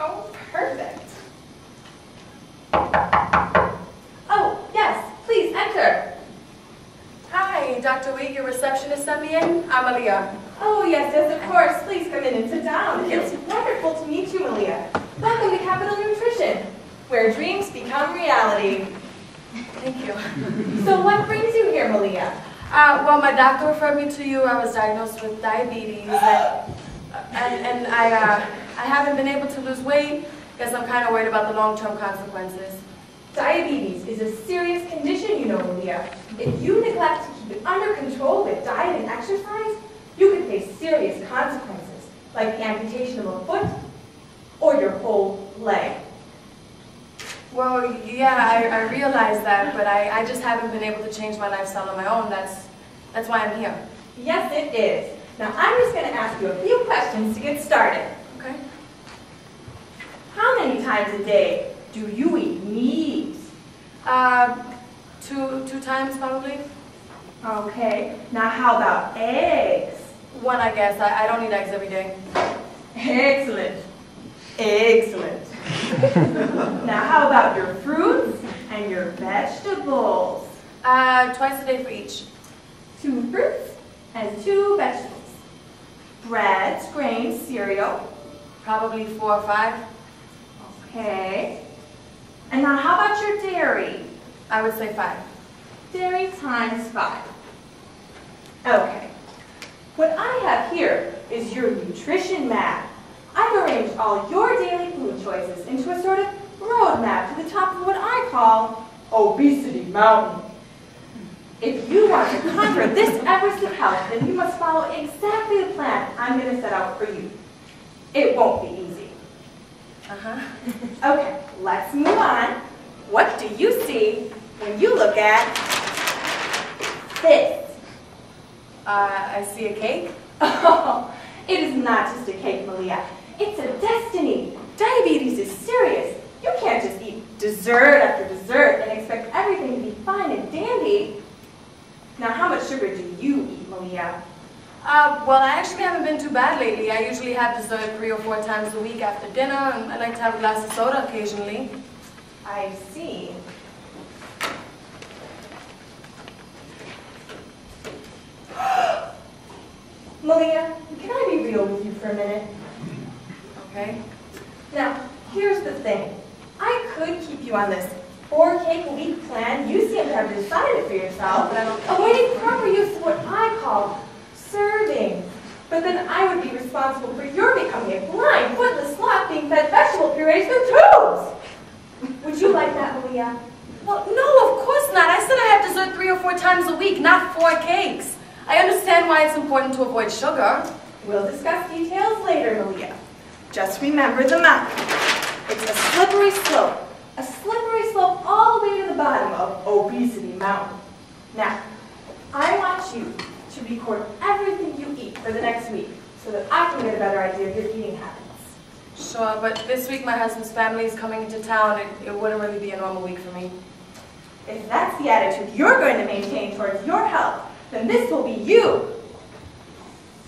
Oh, perfect. Oh, yes, please enter. Hi, Dr. Wade, your receptionist sent me in. I'm Aaliyah. Oh, yes, of course. Please come in and sit down. It's wonderful to meet you, Aaliyah. Welcome to Capital Nutrition, where dreams become reality. Thank you. So what brings you here, Malia? Well, my doctor referred me to you. I was diagnosed with diabetes, and I haven't been able to lose weight because I'm kind of worried about the long-term consequences. Diabetes is a serious condition, you know, Malia. If you neglect to keep it under control with diet and exercise, you could face serious consequences, like the amputation of a foot or your whole leg. Well, yeah, I realize that, but I just haven't been able to change my lifestyle on my own. That's why I'm here. Yes, it is. Now, I'm just going to ask you a few questions to get started. Okay. How many times a day do you eat meat? Two times probably. Okay. Now, how about eggs? One, I guess. I don't eat eggs every day. Excellent. Excellent. Now, how about your fruits and your vegetables? Twice a day for each. 2 fruits and 2 vegetables. Breads, grains, cereal. Probably 4 or 5. Okay. And now, how about your dairy? I would say 5. Dairy times 5. Okay. What I have here is your nutrition map. I've arranged all your daily food choices into a sort of roadmap to the top of what I call Obesity Mountain. If you want to conquer this Everest of health, then you must follow exactly the plan I'm going to set out for you. It won't be easy. Okay, let's move on. What do you see when you look at this? I see a cake. Oh, it is not just a cake, Malia. It's a destiny. Diabetes is serious. You can't just eat dessert after dessert and expect everything to be fine and dandy. Now, how much sugar do you eat, Malia? Well, I actually haven't been too bad lately. I usually have dessert 3 or 4 times a week after dinner, and I like to have a glass of soda occasionally. I see. Malia, can I be real with you for a minute? Okay. Now, here's the thing. I could keep you on this 4-cake-a-week plan. You seem to have decided for yourself, avoiding proper use of what I call serving. But then I would be responsible for your becoming a blind, footless sloth being fed vegetable purees through tubes. Would you like that, Malia? Well, no, of course not. I said I have dessert 3 or 4 times a week, not 4 cakes. I understand why it's important to avoid sugar. We'll discuss details later, Malia. Just remember the mountain. It's a slippery slope. A slippery slope all the way to the bottom of Obesity Mountain. Now, I want you to record everything you eat for the next week so that I can get a better idea of your eating habits. Sure, but this week my husband's family is coming into town. It wouldn't really be a normal week for me. If that's the attitude you're going to maintain towards your health, then this will be you.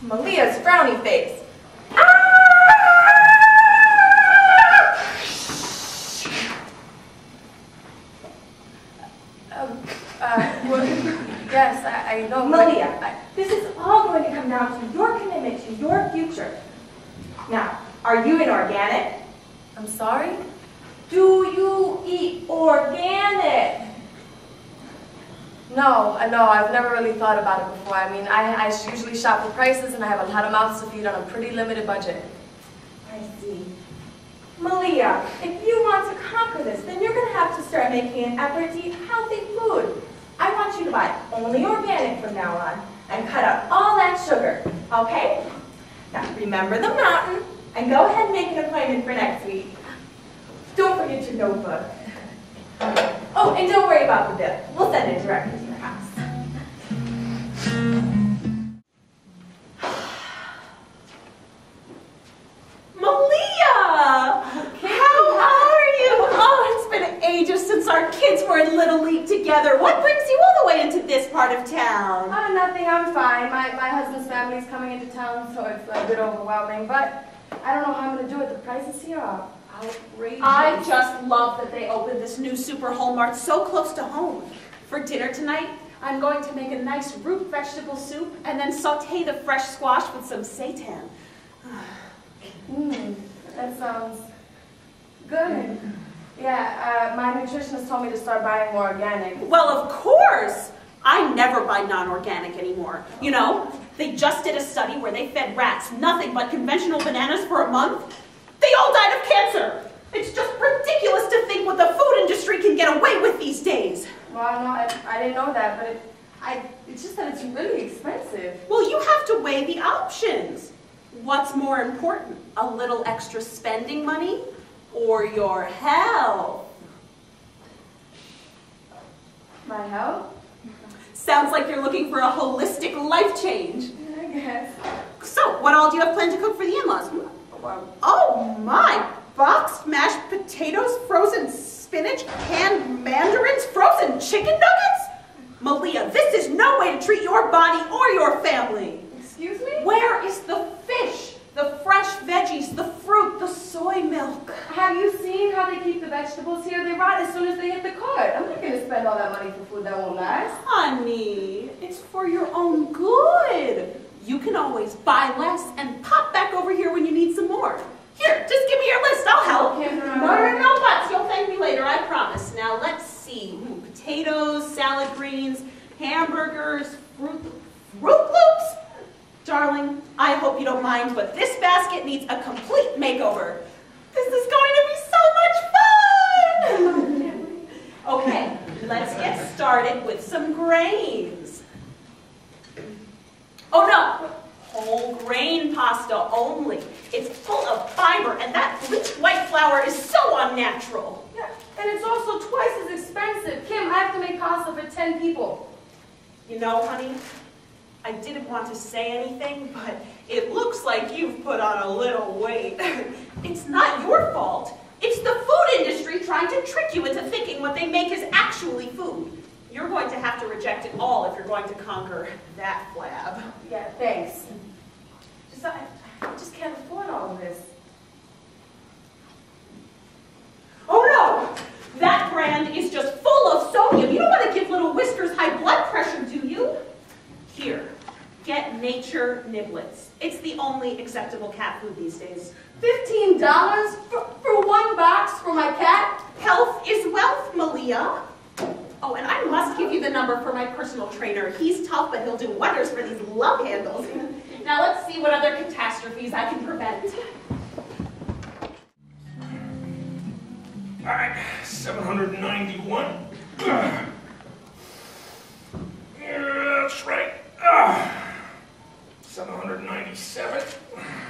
Malia's frowny face. Well, yes, I know. Malia, this is all going to come down to your commitment to your future. Now, are you an organic? I'm sorry? Do you eat organic? No, I've never really thought about it before. I mean, I usually shop for prices and I have a lot of mouths to feed on a pretty limited budget. I see. Malia, if you want to conquer this, then you're going to have to start making an effort to eat healthy food. I want you to buy only organic from now on and cut out all that sugar, okay? Now, remember the mountain and go ahead and make an appointment for next week. Don't forget your notebook. Oh, and don't worry about the bill. We'll send it directly to your house. Malia! How are you? Oh, it's been ages since our kids were in Little League together. What brings you all the way into this part of town? Nothing, I'm fine. My husband's family's coming into town, so it's a bit overwhelming, but I don't know how I'm going to do it. The prices here are outrageous. I just love that they opened this new Super Home Mart so close to home. For dinner tonight, I'm going to make a nice root vegetable soup and then saute the fresh squash with some seitan. That sounds good. Yeah, my nutritionist told me to start buying more organic. Well, of course! I never buy non-organic anymore. You know, they just did a study where they fed rats nothing but conventional bananas for a month. They all died of cancer. It's just ridiculous to think what the food industry can get away with these days. Well, no, I didn't know that, but it's just that it's really expensive. Well, you have to weigh the options. What's more important, a little extra spending money or your health? My health? Sounds like you're looking for a holistic life change. I guess. So, what all do you have planned to cook for the in-laws? Oh my! Boxed mashed potatoes, frozen spinach, canned mandarins, frozen chicken nuggets? Malia, this is no way to treat your body or your family. Excuse me? Where is the fish, the fresh veggies, the fruit, the soy milk? Have you seen how they keep the vegetables here? They rot as soon as they hit the cart. I'm not going to spend all that money for food that won't last. Honey, it's for your own good. You can always buy less and pop back over here when you need some more. Here, just give me your list. I'll help. No buts. You'll thank me later, I promise. Now, let's see. Potatoes, salad greens, hamburgers, Fruit Loops. Darling, I hope you don't mind, but this basket needs a complete makeover. This is going to be so much fun! Okay, let's get started with some grains. Oh no, whole grain pasta only. It's full of fiber, and that bleached white flour is so unnatural. Yeah, and it's also twice as expensive. Kim, I have to make pasta for 10 people. You know, honey, I didn't want to say anything, but it looks like you've put on a little weight. It's not your fault. It's the food industry trying to trick you into thinking what they make is actually food. You're going to have to reject it all if you're going to conquer that flab. Yeah, thanks. I just can't afford all of this. Oh no! That brand is just full of sodium. You don't want to give little Whiskers high blood pressure, do you? Here, get Nature Niblets. It's the only acceptable cat food these days. $15 for one box for my cat? Health is wealth, Malia. Oh, and I must give you the number for my personal trainer. He's tough, but he'll do wonders for these love handles. Now let's see what other catastrophes I can prevent. All right, 791. That's right. 797.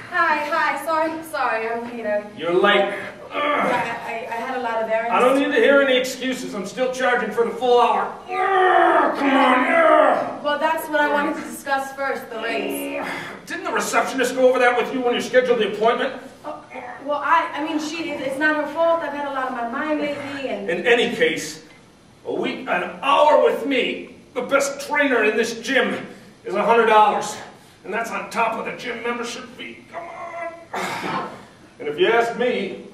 Hi, sorry, I'm late. You're late. I had a lot of errands. I don't need to hear any excuses. I'm still charging for the full hour. Come on. Well, that's what I wanted to discuss first, the race. Didn't the receptionist go over that with you when you scheduled the appointment? Well, I mean, it's not her fault. I've had a lot on my mind lately, and... In any case, an hour with me, the best trainer in this gym, is $100. And that's on top of the gym membership fee. Come on. And if you ask me,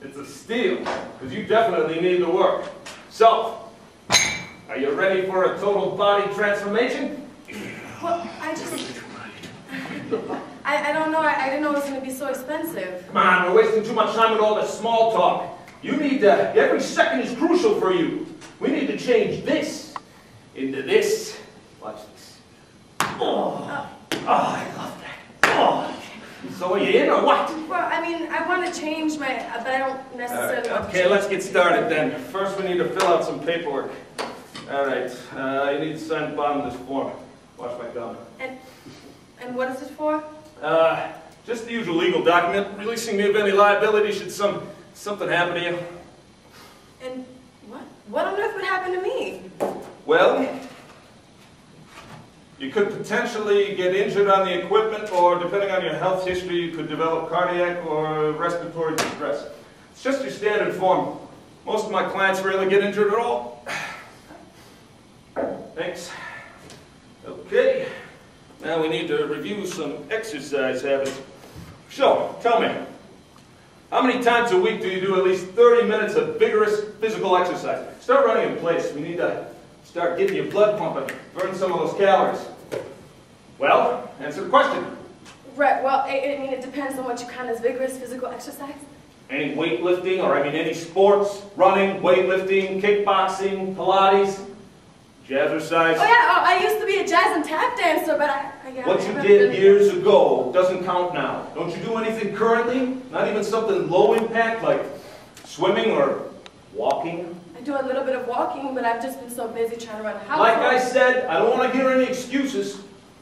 it's a steal, because you definitely need the work. So, are you ready for a total body transformation? Well, I don't know. I didn't know it was going to be so expensive. Come on, we're wasting too much time with all this small talk. You need every second is crucial for you. We need to change this into this. Watch this. Oh, I love that. Oh. So are you in or what? Well, I mean, I want to change but I don't necessarily want to Okay, let's get started then. First we need to fill out some paperwork. All right, you need to sign the bottom of this form. Watch my gum. And what is it for? Just the usual legal document, releasing me of any liability should something happen to you. And what? What on earth would happen to me? Well, you could potentially get injured on the equipment, or depending on your health history, you could develop cardiac or respiratory distress. It's just your standard form. Most of my clients rarely get injured at all. Thanks. Okay. Now we need to review some exercise habits. So, tell me, How many times a week do you do at least 30 minutes of vigorous physical exercise? Start running in place. We need to start getting your blood pumping, burn some of those calories. Well, answer the question. Right, well, I mean, it depends on what you count as vigorous physical exercise. Any weightlifting, or any sports, running, weightlifting, kickboxing, Pilates, jazzercise. Oh yeah, I used to be a jazz and tap dancer, but What you did years ago doesn't count now. Don't you do anything currently? Not even something low impact like swimming or walking? I do a little bit of walking, but I've just been so busy trying to run a house. Like I said, I don't want to hear any excuses.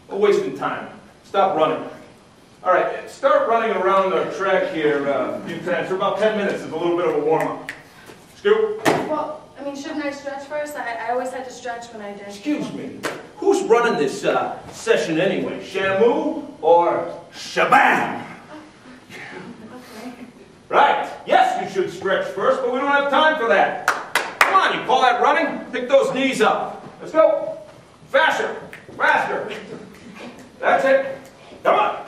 We're wasting time. Stop running. All right, start running around the track here a few times for about 10 minutes. It's a little bit of a warm-up. Scoop. Well, I mean, shouldn't I stretch first? I always had to stretch when I did. Excuse me. Who's running this session anyway? Shamu or Shabam? Okay. Right. Yes, you should stretch first, but we don't have time for that. Come on, you call that running? Pick those knees up. Let's go. Faster. Faster. That's it. Come on.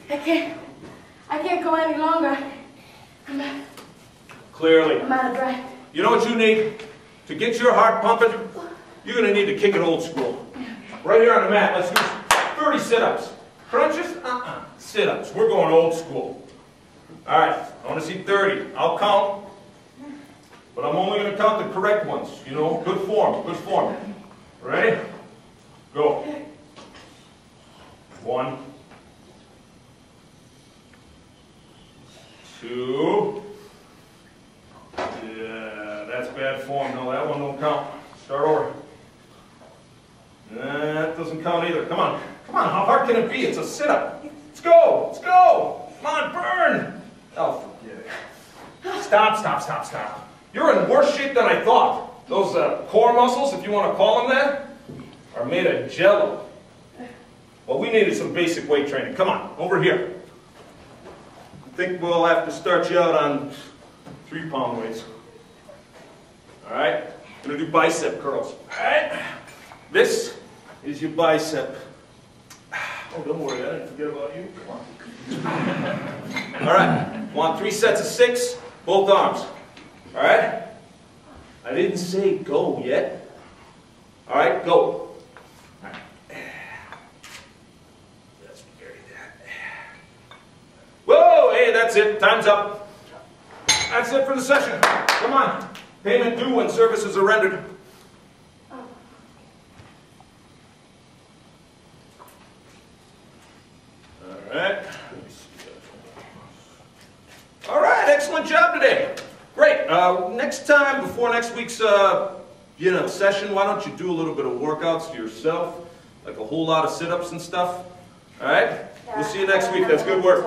I can't go any longer. Clearly. I'm out of breath. You know what you need? To get your heart pumping, you're going to need to kick it old school. Right here on the mat, let's do 30 sit-ups. Crunches? Sit-ups. We're going old school. All right, I want to see 30. I'll count, but I'm only going to count the correct ones. You know, good form, good form. Ready? Go. 1, 2. Yeah, that's bad form. No, that one don't count. Start over. That doesn't count either. Come on. Come on, how hard can it be? It's a sit-up. Let's go. Let's go. Come on, burn. Oh, forget it. Stop, stop, stop, stop. You're in worse shape than I thought. Those core muscles, if you want to call them that, are made of jello. Well, we needed some basic weight training. Come on, over here. I think we'll have to start you out on 3-pound weights. All right, gonna do bicep curls. All right, this is your bicep. Oh, don't worry, I didn't forget about you. Come on. All right, want 3 sets of 6, both arms. All right, I didn't say go yet. All right, go. All right. Let's carry that. Whoa, hey, that's it. Time's up. That's it for the session. Come on. Payment due when services are rendered. All right. All right, excellent job today. Great. Next time, before next week's session, why don't you do a little bit of workouts for yourself, like a whole lot of sit-ups and stuff. All right? Yeah, we'll see you next week. That's good work.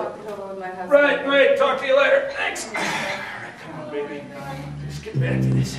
Right, great. Talk to you later. Thanks. All right, come on, baby. Let's get back to this.